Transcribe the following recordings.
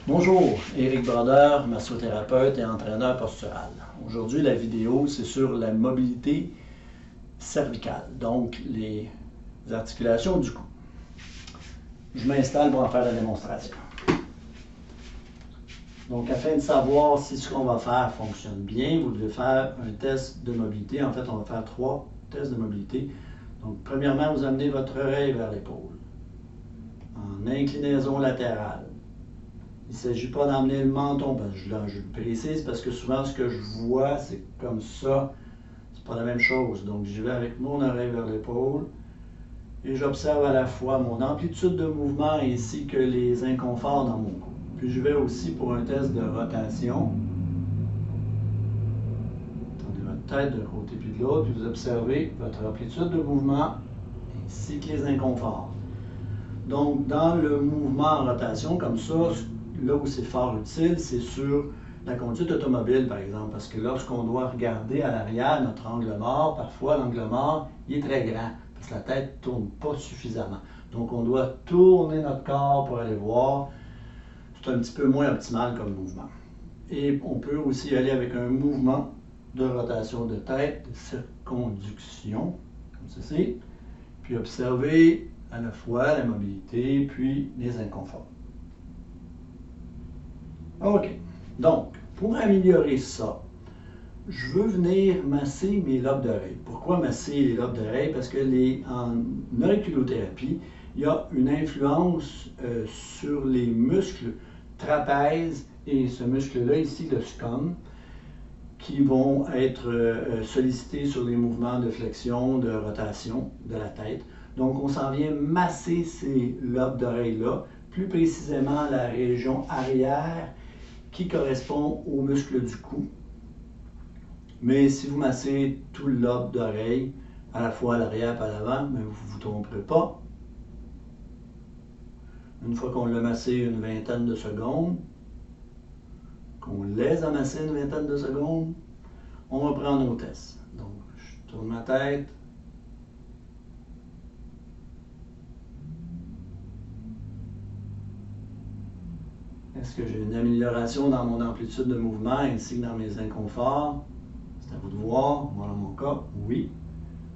Bonjour, Éric Brodeur, massothérapeute et entraîneur postural. Aujourd'hui, la vidéo, c'est sur la mobilité cervicale, donc les articulations du cou. Je m'installe pour en faire la démonstration. Donc, afin de savoir si ce qu'on va faire fonctionne bien, vous devez faire un test de mobilité. En fait, on va faire 3 tests de mobilité. Donc, premièrement, vous amenez votre oreille vers l'épaule, en inclinaison latérale. Il ne s'agit pas d'emmener le menton, je le précise parce que souvent ce que je vois, c'est comme ça, c'est pas la même chose. Donc je vais avec mon oreille vers l'épaule et j'observe à la fois mon amplitude de mouvement ainsi que les inconforts dans mon cou. Puis je vais aussi pour un test de rotation. Tendez votre tête d'un côté puis de l'autre, puis vous observez votre amplitude de mouvement ainsi que les inconforts. Donc dans le mouvement en rotation, comme ça, là où c'est fort utile, c'est sur la conduite automobile, par exemple, parce que lorsqu'on doit regarder à l'arrière notre angle mort, parfois l'angle mort, il est très grand, parce que la tête ne tourne pas suffisamment. Donc on doit tourner notre corps pour aller voir. C'est un petit peu moins optimal comme mouvement. Et on peut aussi aller avec un mouvement de rotation de tête, de circonduction, comme ceci, puis observer à la fois la mobilité, puis les inconforts. OK. Donc, pour améliorer ça, je veux venir masser mes lobes d'oreille. Pourquoi masser les lobes d'oreille? Parce que en auriculothérapie, il y a une influence sur les muscles trapèzes et ce muscle-là ici, le scum, qui vont être sollicités sur les mouvements de flexion, de rotation de la tête. Donc, on s'en vient masser ces lobes d'oreille-là, plus précisément la région arrière qui correspond au muscle du cou. Mais si vous massez tout le lobe d'oreille, à la fois à l'arrière et à l'avant, vous ne vous tromperez pas. Une fois qu'on l'a massé une vingtaine de secondes, qu'on les a massés une vingtaine de secondes, on va prendre nos tests. Donc, je tourne ma tête. Est-ce que j'ai une amélioration dans mon amplitude de mouvement ainsi que dans mes inconforts? C'est à vous de voir. Moi, dans mon cas, oui.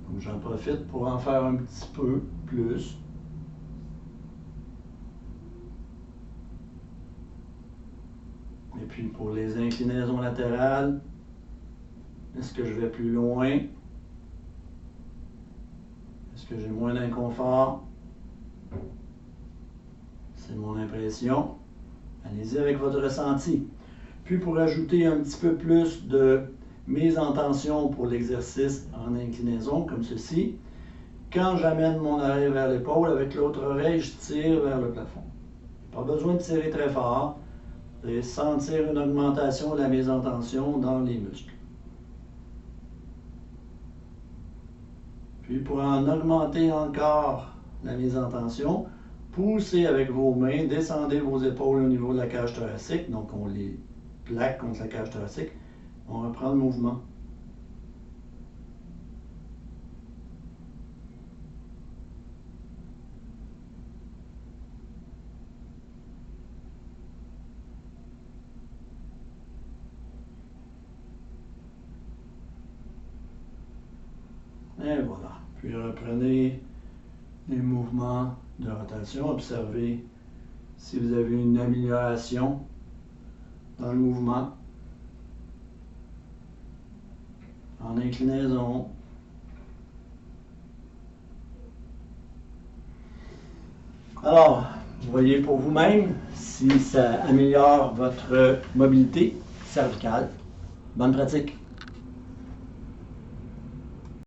Donc, j'en profite pour en faire un petit peu plus. Et puis, pour les inclinaisons latérales, est-ce que je vais plus loin? Est-ce que j'ai moins d'inconfort? C'est mon impression. Allez-y avec votre ressenti. Puis pour ajouter un petit peu plus de mise en tension pour l'exercice en inclinaison, comme ceci, quand j'amène mon oreille vers l'épaule, avec l'autre oreille, je tire vers le plafond. Pas besoin de tirer très fort. Vous allez sentir une augmentation de la mise en tension dans les muscles. Puis pour en augmenter encore la mise en tension, poussez avec vos mains, descendez vos épaules au niveau de la cage thoracique, donc on les plaque contre la cage thoracique, on reprend le mouvement. Et voilà. Puis reprenez les mouvements de rotation, observez si vous avez une amélioration dans le mouvement, en inclinaison. Alors, vous voyez pour vous-même si ça améliore votre mobilité cervicale. Bonne pratique!